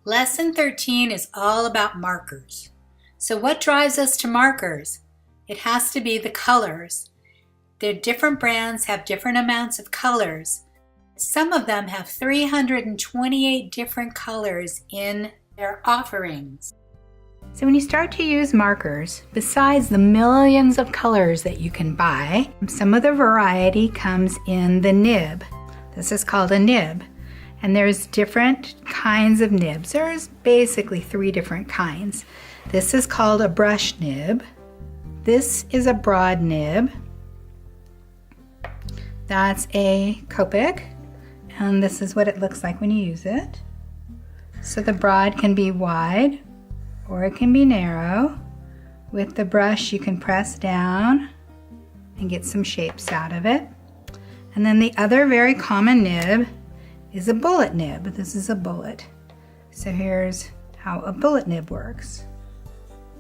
Lesson 13 is all about markers. So what drives us to markers? It has to be the colors. The different brands have different amounts of colors. Some of them have 328 different colors in their offerings. So when you start to use markers, besides the millions of colors that you can buy, some of the variety comes in the nib. This is called a nib. And there's different kinds of nibs. There's basically 3 different kinds. This is called a brush nib. This is a broad nib. That's a Copic. And this is what it looks like when you use it. So the broad can be wide or it can be narrow. With the brush you can press down and get some shapes out of it. And then the other very common nib is a bullet nib. This is a bullet. So here's how a bullet nib works.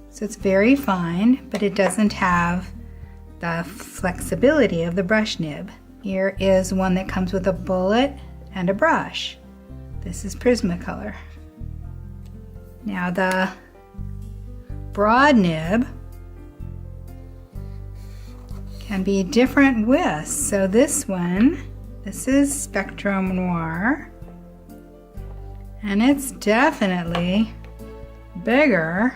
So it's very fine, but it doesn't have the flexibility of the brush nib. Here is one that comes with a bullet and a brush. This is Prismacolor. Now the broad nib can be different widths. So this is Spectrum Noir, and it's definitely bigger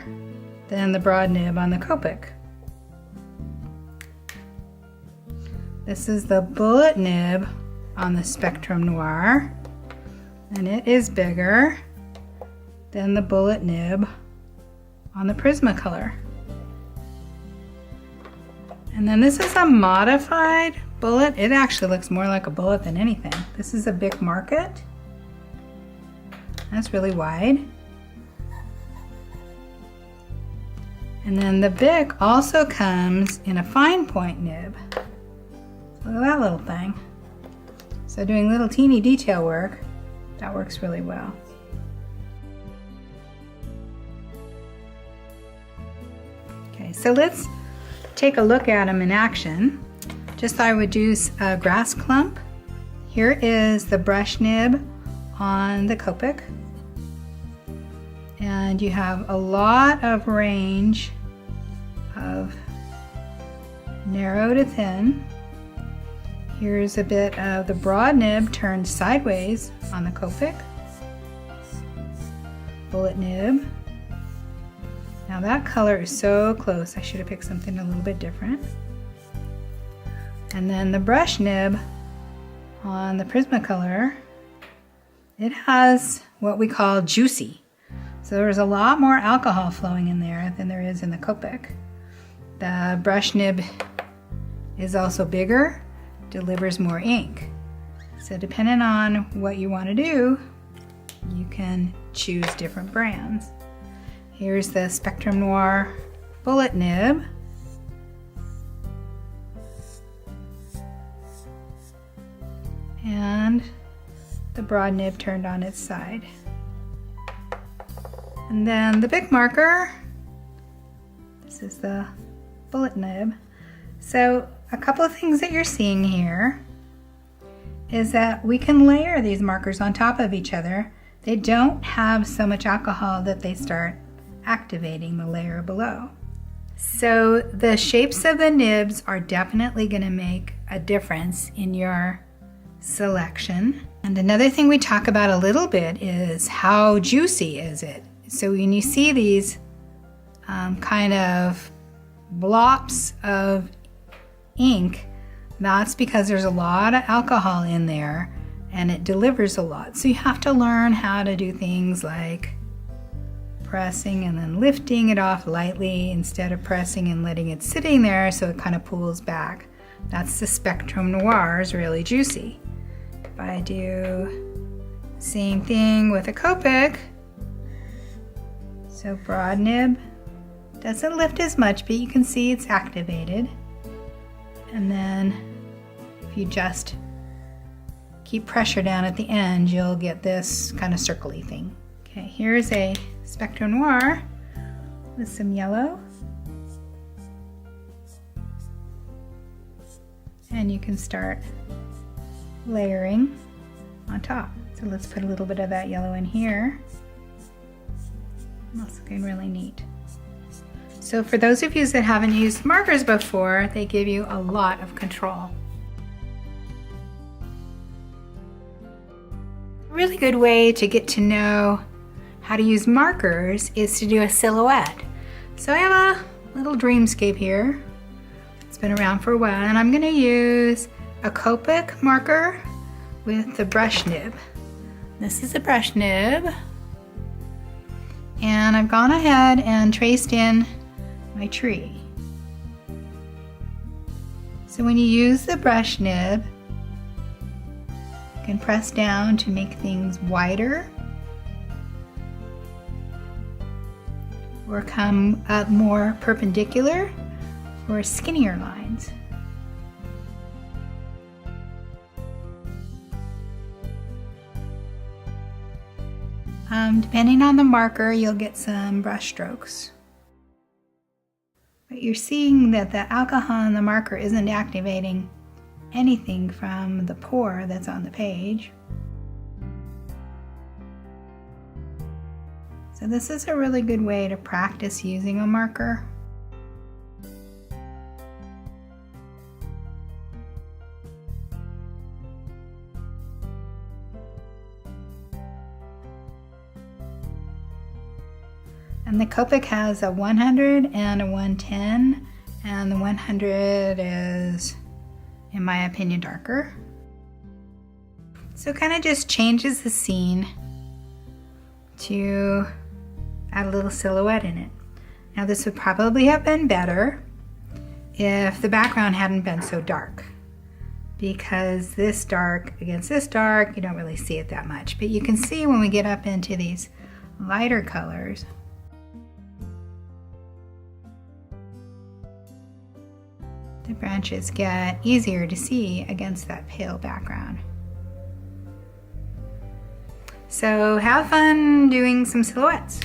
than the broad nib on the Copic. This is the bullet nib on the Spectrum Noir, and it is bigger than the bullet nib on the Prismacolor. And then this is a modified bullet. It actually looks more like a bullet than anything. This is a Bic Market. That's really wide. And then the Bic also comes in a fine point nib. Look at that little thing. So doing little teeny detail work, that works really well. Okay, so let's take a look at them in action. Just thought I would do a grass clump. Here is the brush nib on the Copic. And you have a lot of range of narrow to thin. Here's a bit of the broad nib turned sideways on the Copic. Bullet nib. Now that color is so close. I should have picked something a little bit different. And then the brush nib on the Prismacolor, it has what we call juicy. So there's a lot more alcohol flowing in there than there is in the Copic. The brush nib is also bigger, delivers more ink. So depending on what you want to do, you can choose different brands. Here's the Spectrum Noir bullet nib. And the broad nib turned on its side. And then the Bic marker, this is the bullet nib. So a couple of things that you're seeing here is that we can layer these markers on top of each other. They don't have so much alcohol that they start activating the layer below. So the shapes of the nibs are definitely going to make a difference in your selection. And another thing we talk about a little bit is how juicy is it. So when you see these kind of blops of ink, that's because there's a lot of alcohol in there and it delivers a lot. So you have to learn how to do things like pressing and then lifting it off lightly instead of pressing and letting it sitting there so it kind of pulls back. That's the Spectrum Noir, is really juicy. If I do same thing with a Copic, so broad nib doesn't lift as much, but you can see it's activated. And then if you just keep pressure down at the end, you'll get this kind of circly thing. Okay, here's a Spectrum Noir with some yellow. And you can start layering on top. So let's put a little bit of that yellow in here. That's looking really neat. So for those of you that haven't used markers before, they give you a lot of control. A really good way to get to know how to use markers is to do a silhouette. So I have a little dreamscape here. It's been around for a while, and I'm going to use a Copic marker with the brush nib. This is a brush nib, and I've gone ahead and traced in my tree. So when you use the brush nib, you can press down to make things wider or come up more perpendicular or skinnier lines. Depending on the marker, you'll get some brush strokes. But you're seeing that the alcohol in the marker isn't activating anything from the pour that's on the page. So this is a really good way to practice using a marker. And the Copic has a 100 and a 110, and the 100 is, in my opinion, darker. So it kind of just changes the scene to add a little silhouette in it. Now this would probably have been better if the background hadn't been so dark, because this dark against this dark, you don't really see it that much. But you can see when we get up into these lighter colors, the branches get easier to see against that pale background. So have fun doing some silhouettes.